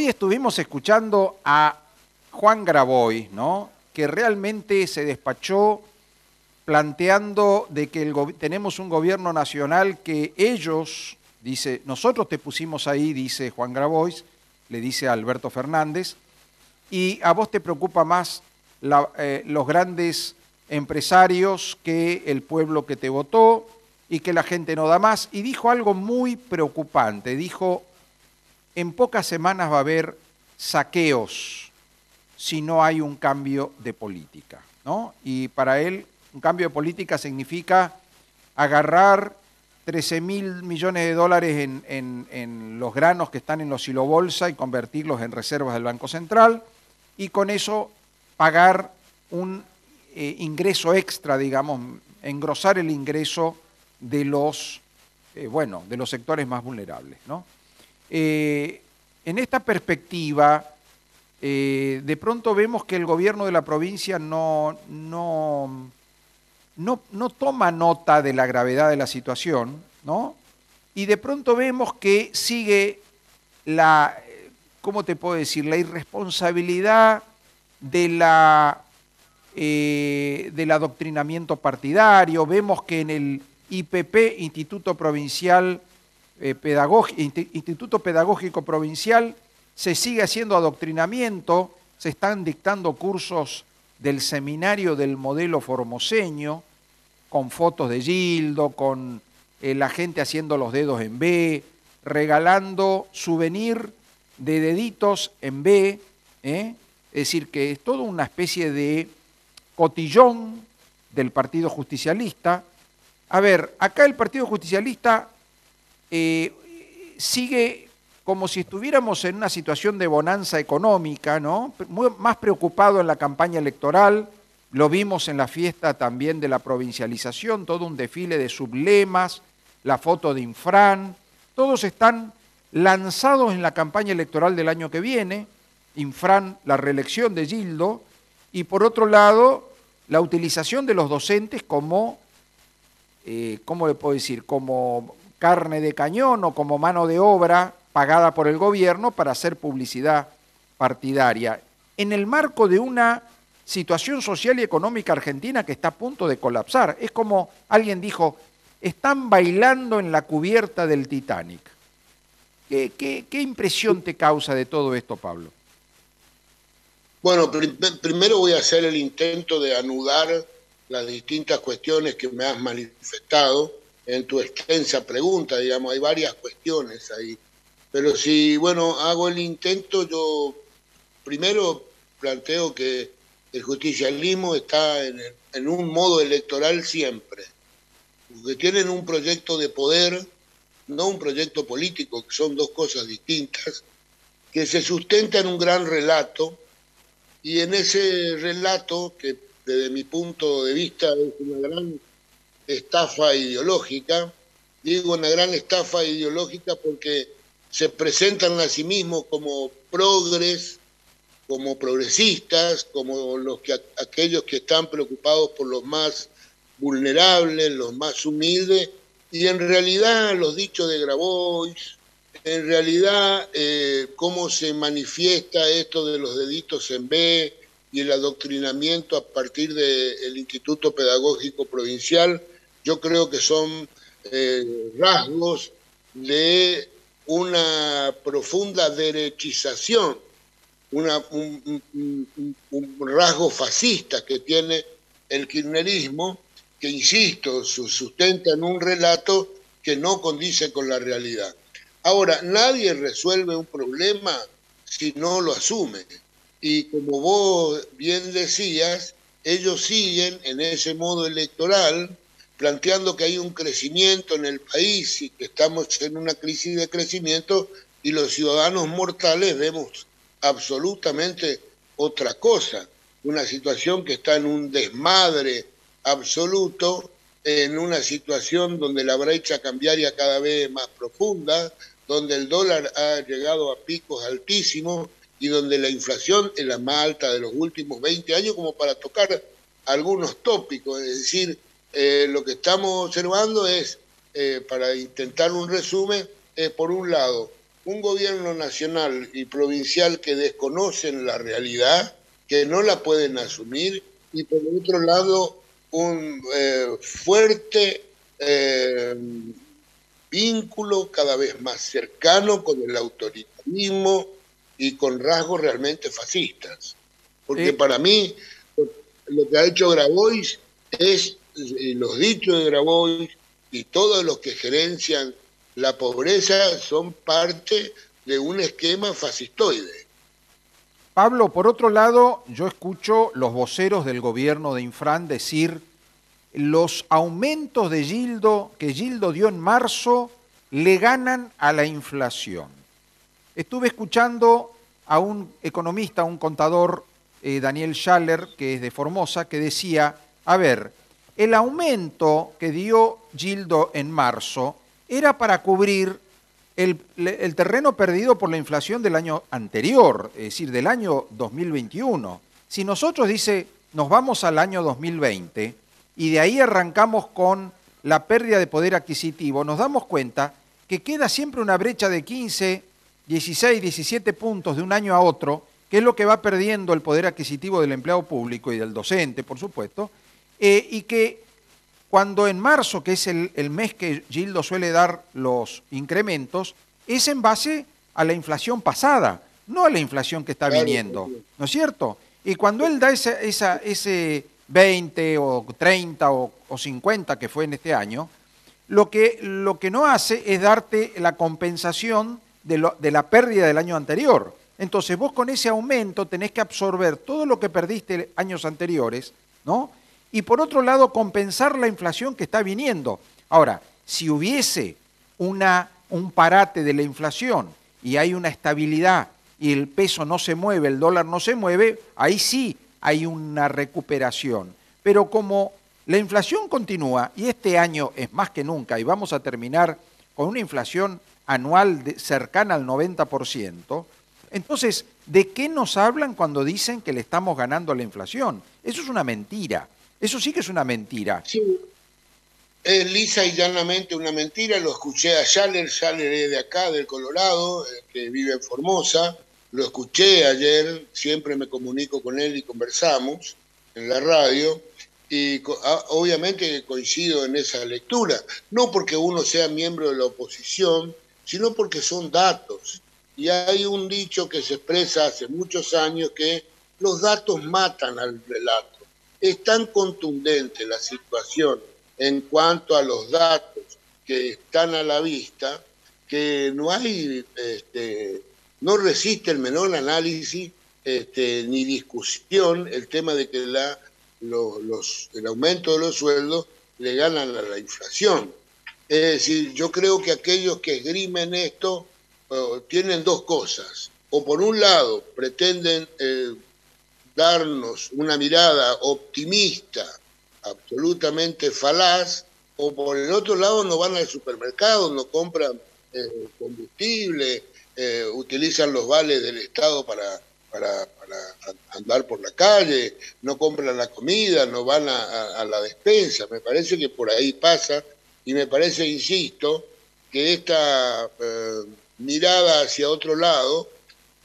hoy estuvimos escuchando a Juan Grabois, ¿no? Que realmente se despachó planteando de que tenemos un gobierno nacional que ellos, dice, nosotros te pusimos ahí, dice Juan Grabois, le dice a Alberto Fernández, y a vos te preocupa más los grandes empresarios que el pueblo que te votó y que la gente no da más. Y dijo algo muy preocupante, dijo, en pocas semanas va a haber saqueos si no hay un cambio de política, ¿no? Y para él, un cambio de política significa agarrar 13.000 millones de dólares en los granos que están en los silobolsa y convertirlos en reservas del Banco Central y con eso pagar un ingreso extra, digamos, engrosar el ingreso de los, de los sectores más vulnerables, ¿no? En esta perspectiva, de pronto vemos que el gobierno de la provincia no toma nota de la gravedad de la situación, ¿no? Y de pronto vemos que sigue ¿cómo te puedo decir? La irresponsabilidad del adoctrinamiento partidario. Vemos que en el IPP, Instituto Pedagógico Provincial, se sigue haciendo adoctrinamiento, se están dictando cursos del seminario del modelo formoseño, con fotos de Gildo, con la gente haciendo los dedos en B, regalando souvenir de deditos en B, es decir, que es toda una especie de cotillón del Partido Justicialista. A ver, acá el Partido Justicialista sigue como si estuviéramos en una situación de bonanza económica, ¿no? Más preocupado en la campaña electoral, lo vimos en la fiesta también de la provincialización, todo un desfile de sublemas, la foto de Infran, todos están lanzados en la campaña electoral del año que viene, Infran, la reelección de Gildo, y por otro lado, la utilización de los docentes como, ¿cómo le puedo decir?, como carne de cañón o como mano de obra pagada por el gobierno para hacer publicidad partidaria, en el marco de una situación social y económica argentina que está a punto de colapsar. Es como alguien dijo, están bailando en la cubierta del Titanic. ¿Qué impresión te causa de todo esto, Pablo? Bueno, primero voy a hacer el intento de anudar las distintas cuestiones que me has manifestado en tu extensa pregunta, digamos, hay varias cuestiones ahí. Pero si, bueno, hago el intento, yo primero planteo que el justicialismo está en un modo electoral siempre, porque tienen un proyecto de poder, no un proyecto político, que son dos cosas distintas, que se sustenta en un gran relato, y en ese relato, que desde mi punto de vista es una gran estafa ideológica, digo una gran estafa ideológica porque se presentan a sí mismos como progres, como progresistas, como aquellos que están preocupados por los más vulnerables, los más humildes, y en realidad los dichos de Grabois, en realidad cómo se manifiesta esto de los deditos en B y el adoctrinamiento a partir del Instituto Pedagógico Provincial, yo creo que son rasgos de una profunda derechización, un rasgo fascista que tiene el kirchnerismo, que, insisto, sustenta en un relato que no condice con la realidad. Ahora, nadie resuelve un problema si no lo asume. Y como vos bien decías, ellos siguen en ese modo electoral, planteando que hay un crecimiento en el país y que estamos en una crisis de crecimiento, y los ciudadanos mortales vemos absolutamente otra cosa, una situación que está en un desmadre absoluto, en una situación donde la brecha cambiaria cada vez es más profunda, donde el dólar ha llegado a picos altísimos y donde la inflación es la más alta de los últimos 20 años, como para tocar algunos tópicos. Es decir, lo que estamos observando es, para intentar un resumen, por un lado, un gobierno nacional y provincial que desconocen la realidad, que no la pueden asumir, y por el otro lado un fuerte vínculo cada vez más cercano con el autoritarismo y con rasgos realmente fascistas. Porque para mí lo que ha hecho Grabois es, los dichos de Grabois y todos los que gerencian la pobreza son parte de un esquema fascistoide. Pablo, por otro lado, yo escucho los voceros del gobierno de Infran decir los aumentos de Gildo que Gildo dio en marzo le ganan a la inflación. Estuve escuchando a un economista, un contador, Daniel Schaller, que es de Formosa, que decía, a ver, el aumento que dio Gildo en marzo era para cubrir el terreno perdido por la inflación del año anterior, es decir, del año 2021. Si nosotros, dice, nos vamos al año 2020 y de ahí arrancamos con la pérdida de poder adquisitivo, nos damos cuenta que queda siempre una brecha de 15, 16, 17 puntos de un año a otro, que es lo que va perdiendo el poder adquisitivo del empleado público y del docente, por supuesto, y que cuando en marzo, que es el mes que Gildo suele dar los incrementos, es en base a la inflación pasada, no a la inflación que está viniendo, ¿no es cierto? Y cuando él da ese 20 o 30 o 50 que fue en este año, lo que no hace es darte la compensación de la pérdida del año anterior. Entonces vos con ese aumento tenés que absorber todo lo que perdiste años anteriores, ¿no? Y por otro lado compensar la inflación que está viniendo. Ahora, si hubiese un parate de la inflación y hay una estabilidad y el peso no se mueve, el dólar no se mueve, ahí sí hay una recuperación. Pero como la inflación continúa y este año es más que nunca y vamos a terminar con una inflación anual cercana al 90%, entonces, ¿de qué nos hablan cuando dicen que le estamos ganando a la inflación? Eso es una mentira. Eso sí que es una mentira. Sí, es lisa y llanamente una mentira. Lo escuché a Schaller es de acá, del Colorado, que vive en Formosa. Lo escuché ayer, siempre me comunico con él y conversamos en la radio. Y obviamente coincido en esa lectura. No porque uno sea miembro de la oposición, sino porque son datos. Y hay un dicho que se expresa hace muchos años que los datos matan al relato. Es tan contundente la situación en cuanto a los datos que están a la vista que no hay, no resiste el menor análisis ni discusión el tema de que el aumento de los sueldos le ganan a la inflación. Es decir, yo creo que aquellos que esgrimen esto tienen dos cosas. O por un lado pretenden darnos una mirada optimista, absolutamente falaz, o por el otro lado no van al supermercado, no compran combustible, utilizan los vales del Estado para andar por la calle, no compran la comida, no van a la despensa. Me parece que por ahí pasa y me parece, insisto, que esta mirada hacia otro lado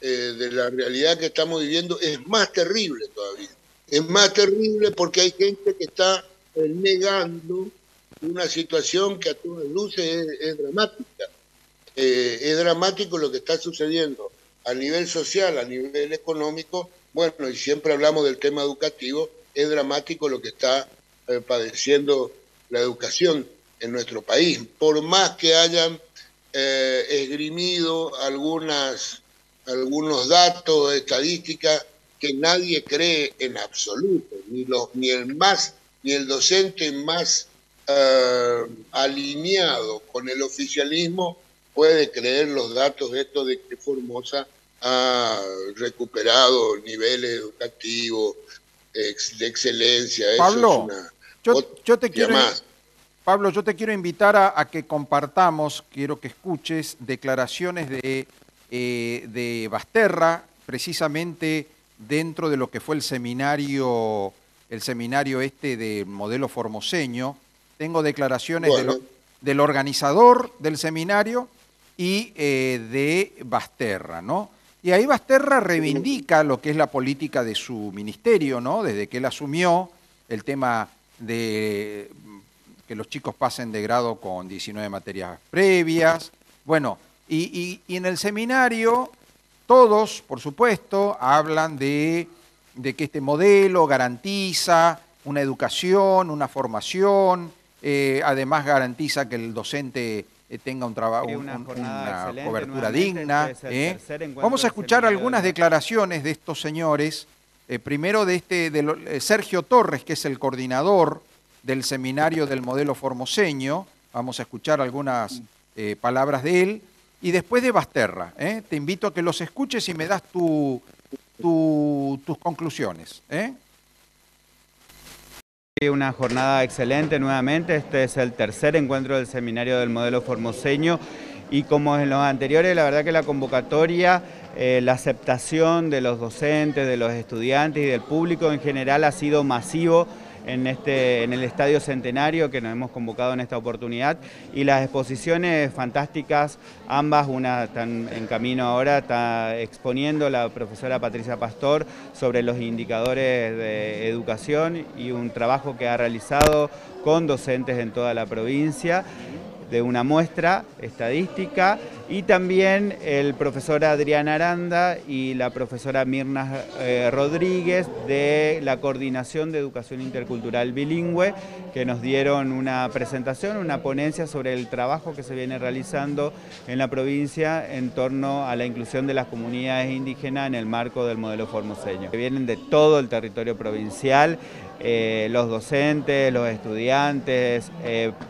de la realidad que estamos viviendo es más terrible todavía. Es más terrible porque hay gente que está negando una situación que a todas luces es dramática. Es dramático lo que está sucediendo a nivel social, a nivel económico. Bueno, y siempre hablamos del tema educativo, es dramático lo que está padeciendo la educación en nuestro país. Por más que hayan esgrimido algunos datos, estadísticas que nadie cree en absoluto, ni el docente más alineado con el oficialismo puede creer los datos estos de que Formosa ha recuperado niveles educativos de excelencia. Pablo, Eso es yo te quiero, más. Pablo, yo te quiero invitar a que compartamos, quiero que escuches declaraciones de Basterra, precisamente dentro de lo que fue el seminario este de modelo formoseño. Tengo declaraciones Bueno, del organizador del seminario y de Basterra, ¿no? Y ahí Basterra reivindica lo que es la política de su ministerio, ¿no? Desde que él asumió el tema de que los chicos pasen de grado con 19 materias previas. Bueno, y en el seminario todos, por supuesto, hablan de que este modelo garantiza una educación, una formación, además garantiza que el docente tenga un trabajo, una cobertura digna. Vamos a escuchar algunas declaraciones de estos señores. Primero de Sergio Torres, que es el coordinador del seminario del modelo formoseño. Vamos a escuchar algunas palabras de él. Y después de Basterra. Te invito a que los escuches y me das tus conclusiones. Una jornada excelente nuevamente. Este es el tercer encuentro del seminario del modelo formoseño. Y como en los anteriores, la verdad que la convocatoria, la aceptación de los docentes, de los estudiantes y del público en general ha sido masivo en el Estadio Centenario que nos hemos convocado en esta oportunidad, y las exposiciones fantásticas, ambas, una están en camino ahora, está exponiendo la profesora Patricia Pastor sobre los indicadores de educación y un trabajo que ha realizado con docentes en toda la provincia, de una muestra estadística, y también el profesor Adrián Aranda y la profesora Mirna Rodríguez de la Coordinación de Educación Intercultural Bilingüe, que nos dieron una presentación, una ponencia sobre el trabajo que se viene realizando en la provincia en torno a la inclusión de las comunidades indígenas en el marco del modelo formoseño. Que vienen de todo el territorio provincial, los docentes, los estudiantes,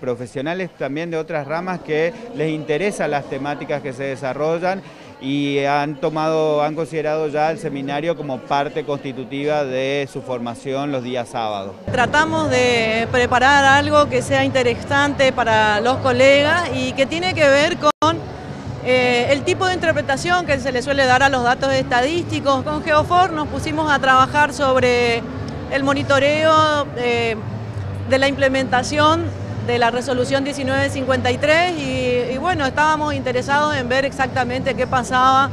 profesionales también de otras ramas que les interesan las temáticas que se desarrollan y han considerado ya el seminario como parte constitutiva de su formación los días sábados. Tratamos de preparar algo que sea interesante para los colegas y que tiene que ver con el tipo de interpretación que se le suele dar a los datos estadísticos. Con Geofor nos pusimos a trabajar sobre el monitoreo de la implementación de la resolución 1953 y bueno, estábamos interesados en ver exactamente qué pasaba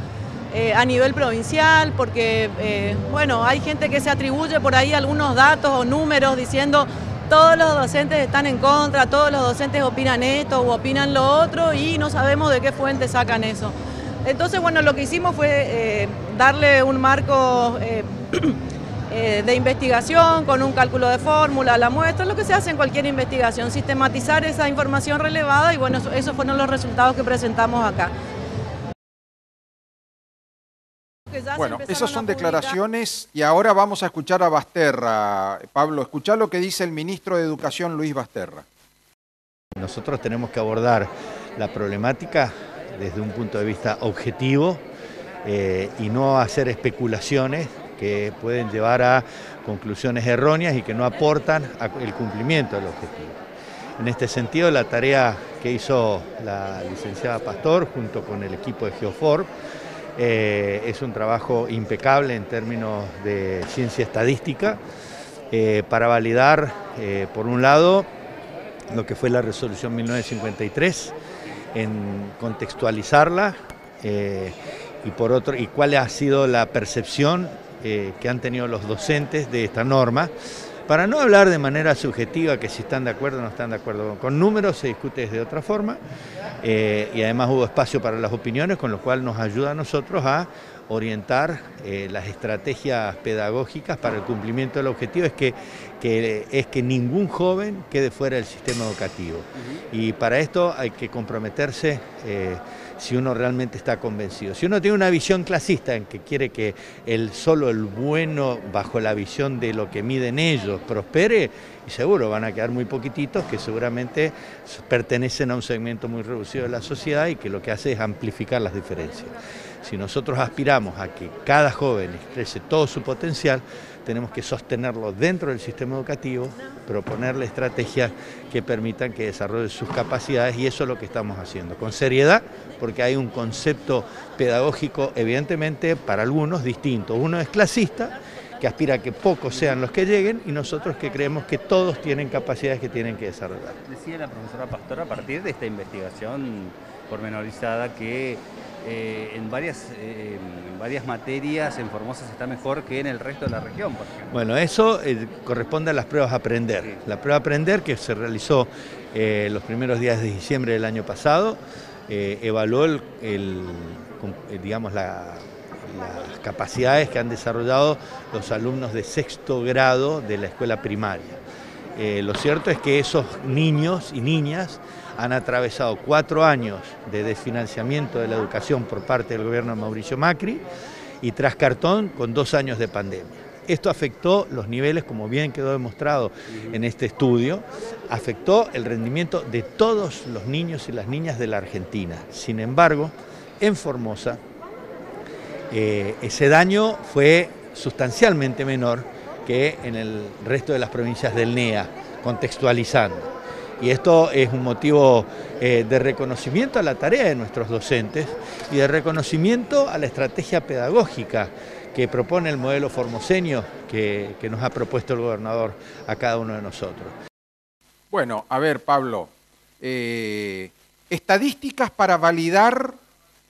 a nivel provincial, porque bueno, hay gente que se atribuye por ahí algunos datos o números diciendo todos los docentes están en contra, todos los docentes opinan esto o opinan lo otro y no sabemos de qué fuente sacan eso. Entonces, bueno, lo que hicimos fue darle un marco de investigación con un cálculo de fórmula, la muestra, lo que se hace en cualquier investigación, sistematizar esa información relevada y bueno, esos fueron los resultados que presentamos acá. Bueno, esas son declaraciones y ahora vamos a escuchar a Basterra. Pablo, escuchá lo que dice el ministro de Educación, Luis Basterra. Nosotros tenemos que abordar la problemática desde un punto de vista objetivo y no hacer especulaciones que pueden llevar a conclusiones erróneas y que no aportan al cumplimiento del objetivo. En este sentido, la tarea que hizo la licenciada Pastor junto con el equipo de Geofor es un trabajo impecable en términos de ciencia estadística para validar, por un lado, lo que fue la resolución 1953, en contextualizarla y por otro, y cuál ha sido la percepción que han tenido los docentes de esta norma, para no hablar de manera subjetiva que si están de acuerdo o no están de acuerdo. Con números se discute de otra forma y además hubo espacio para las opiniones, con lo cual nos ayuda a nosotros a orientar las estrategias pedagógicas para el cumplimiento del objetivo, es que ningún joven quede fuera del sistema educativo. Y para esto hay que comprometerse si uno realmente está convencido. Si uno tiene una visión clasista en que quiere que solo el bueno, bajo la visión de lo que miden ellos, prospere, y seguro van a quedar muy poquititos que seguramente pertenecen a un segmento muy reducido de la sociedad y que lo que hace es amplificar las diferencias. Si nosotros aspiramos a que cada joven exprese todo su potencial, tenemos que sostenerlo dentro del sistema educativo, proponerle estrategias que permitan que desarrolle sus capacidades, y eso es lo que estamos haciendo, con seriedad, porque hay un concepto pedagógico evidentemente para algunos distinto. Uno es clasista, que aspira a que pocos sean los que lleguen, y nosotros que creemos que todos tienen capacidades que tienen que desarrollar. Decía la profesora Pastor, a partir de esta investigación pormenorizada, que en varias materias en Formosa se está mejor que en el resto de la región, por ejemplo. Bueno, eso corresponde a las pruebas Aprender. Sí. La prueba Aprender, que se realizó los primeros días de diciembre del año pasado, evaluó digamos, las capacidades que han desarrollado los alumnos de sexto grado de la escuela primaria. Lo cierto es que esos niños y niñas han atravesado 4 años de desfinanciamiento de la educación por parte del gobierno de Mauricio Macri y tras cartón con 2 años de pandemia. Esto afectó los niveles, como bien quedó demostrado en este estudio, afectó el rendimiento de todos los niños y las niñas de la Argentina. Sin embargo, en Formosa, ese daño fue sustancialmente menor que en el resto de las provincias del NEA, contextualizando. Y esto es un motivo de reconocimiento a la tarea de nuestros docentes y de reconocimiento a la estrategia pedagógica que propone el modelo formoseño que nos ha propuesto el gobernador a cada uno de nosotros. Bueno, a ver, Pablo, estadísticas para validar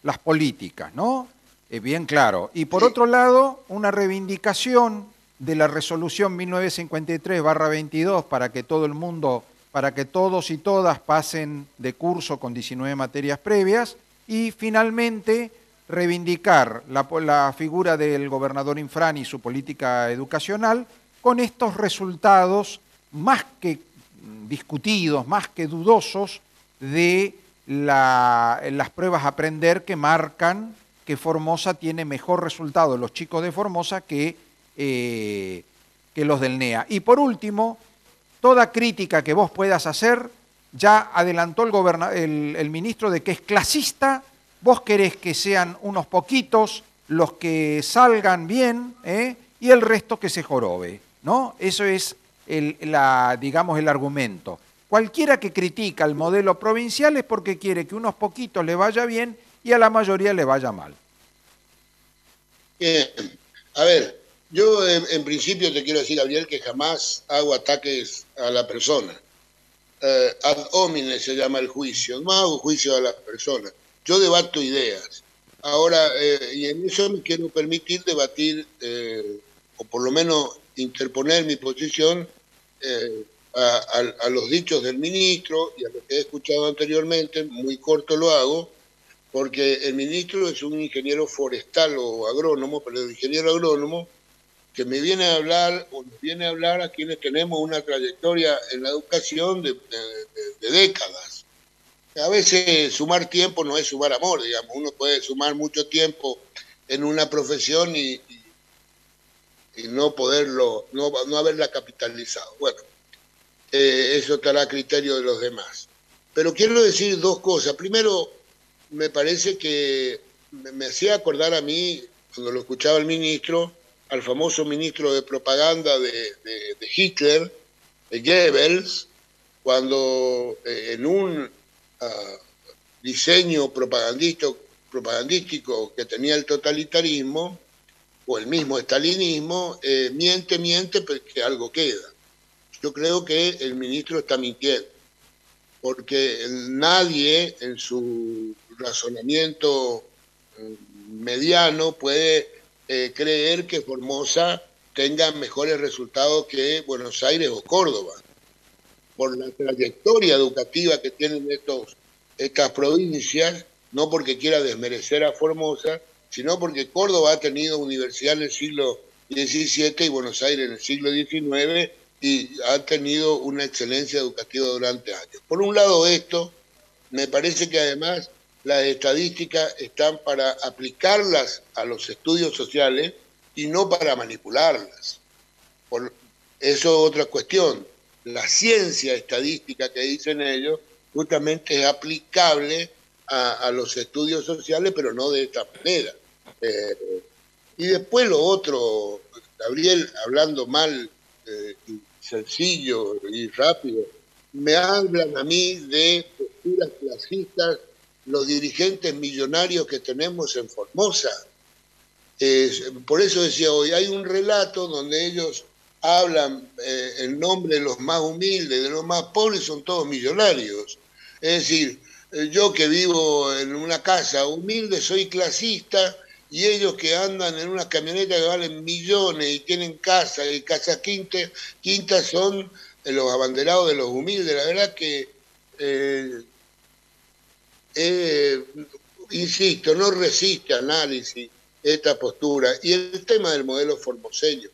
las políticas, ¿no? Bien claro. Y por otro lado, una reivindicación de la resolución 1953/22 para que todo el mundo, para que todos y todas pasen de curso con 19 materias previas, y finalmente reivindicar la figura del gobernador Infran y su política educacional con estos resultados más que discutidos, más que dudosos de las pruebas Aprender, que marcan que Formosa tiene mejor resultado, los chicos de Formosa, que los del NEA. Y por último, toda crítica que vos puedas hacer, ya adelantó el ministro de que es clasista. Vos querés que sean unos poquitos los que salgan bien, y el resto que se jorobe, ¿no? Eso es digamos, el argumento. Cualquiera que critica el modelo provincial es porque quiere que unos poquitos le vaya bien y a la mayoría le vaya mal. A ver, yo en principio te quiero decir, Gabriel, que jamás hago ataques a la persona. Ad hominem se llama el juicio, no hago juicio a la persona. Yo debato ideas. Ahora, y en eso me quiero permitir debatir, o por lo menos interponer mi posición a los dichos del ministro y a lo que he escuchado anteriormente. Muy corto lo hago, porque el ministro es un ingeniero forestal o agrónomo, pero el ingeniero agrónomo que me viene a hablar, o nos viene a hablar a quienes tenemos una trayectoria en la educación de décadas. A veces sumar tiempo no es sumar amor, digamos. Uno puede sumar mucho tiempo en una profesión y no poderlo, no haberla capitalizado. Bueno, eso estará a criterio de los demás. Pero quiero decir 2 cosas. Primero, me parece que me hacía acordar a mí, cuando lo escuchaba el ministro, al famoso ministro de propaganda de Hitler, de Goebbels, cuando en un diseño propagandístico que tenía el totalitarismo, o el mismo estalinismo, miente, pero que algo queda. Yo creo que el ministro está mintiendo, porque nadie en su razonamiento mediano puede creer que Formosa tenga mejores resultados que Buenos Aires o Córdoba, por la trayectoria educativa que tienen estas provincias, no porque quiera desmerecer a Formosa, sino porque Córdoba ha tenido universidad en el siglo XVII y Buenos Aires en el siglo XIX, y ha tenido una excelencia educativa durante años. Por un lado esto, me parece que además las estadísticas están para aplicarlas a los estudios sociales y no para manipularlas. Eso es otra cuestión. La ciencia estadística que dicen ellos justamente es aplicable a los estudios sociales, pero no de esta manera. Y después lo otro, Gabriel, hablando mal, y sencillo y rápido, me hablan a mí de posturas clasistas los dirigentes millonarios que tenemos en Formosa. Por eso decía hoy, hay un relato donde ellos hablan en nombre de los más humildes, de los más pobres, son todos millonarios. Es decir, yo que vivo en una casa humilde soy clasista y ellos que andan en una camioneta que valen millones y tienen casa y casas quintas son los abanderados de los humildes. La verdad que, insisto, no resiste análisis esta postura. Y el tema del modelo formoseño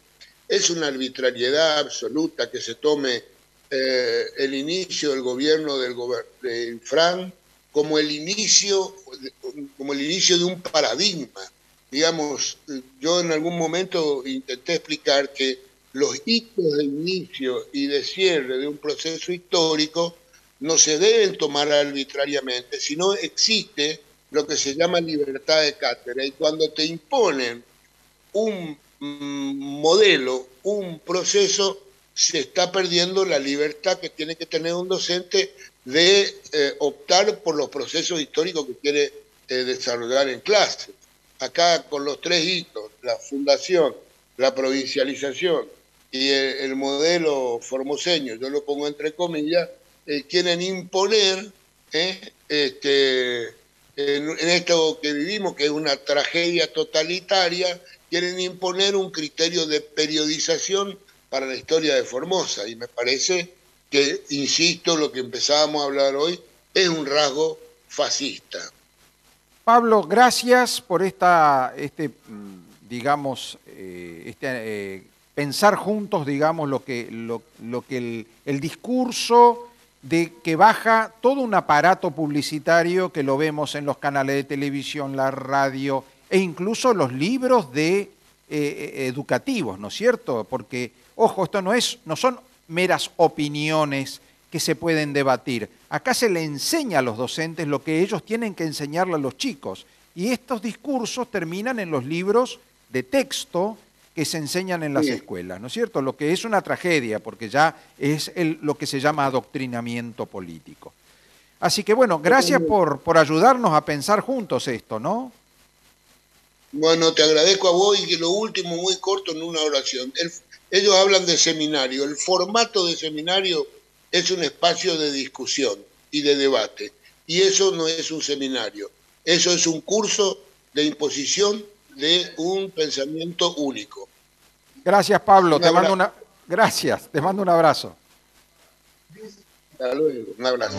es una arbitrariedad absoluta que se tome el inicio del gobierno de Infran como el inicio de un paradigma. Digamos, yo en algún momento intenté explicar que los hitos de inicio y de cierre de un proceso histórico no se deben tomar arbitrariamente, sino existe lo que se llama libertad de cátedra. Y cuando te imponen un modelo, un proceso, se está perdiendo la libertad que tiene que tener un docente de optar por los procesos históricos que quiere desarrollar en clase. Acá con los tres hitos, la fundación, la provincialización y el modelo formoseño, yo lo pongo entre comillas, quieren imponer en esto que vivimos, que es una tragedia totalitaria, quieren imponer un criterio de periodización para la historia de Formosa. Y me parece que, insisto, lo que empezábamos a hablar hoy es un rasgo fascista. Pablo, gracias por pensar juntos, digamos, lo que el discurso de que baja todo un aparato publicitario que lo vemos en los canales de televisión, la radio e incluso los libros educativos, ¿no es cierto? Porque, ojo, esto no son meras opiniones que se pueden debatir. Acá se le enseña a los docentes lo que ellos tienen que enseñarle a los chicos. Y estos discursos terminan en los libros de texto que se enseñan en las escuelas, ¿no es cierto? Lo que es una tragedia, porque ya es lo que se llama adoctrinamiento político. Así que bueno, gracias por ayudarnos a pensar juntos esto, ¿no? Bueno, te agradezco a vos y que lo último, muy corto, en una oración. Ellos hablan de seminario. El formato de seminario es un espacio de discusión y de debate. Y eso no es un seminario. Eso es un curso de imposición de un pensamiento único. Gracias, Pablo. Gracias. Te mando un abrazo. Hasta luego. Un abrazo.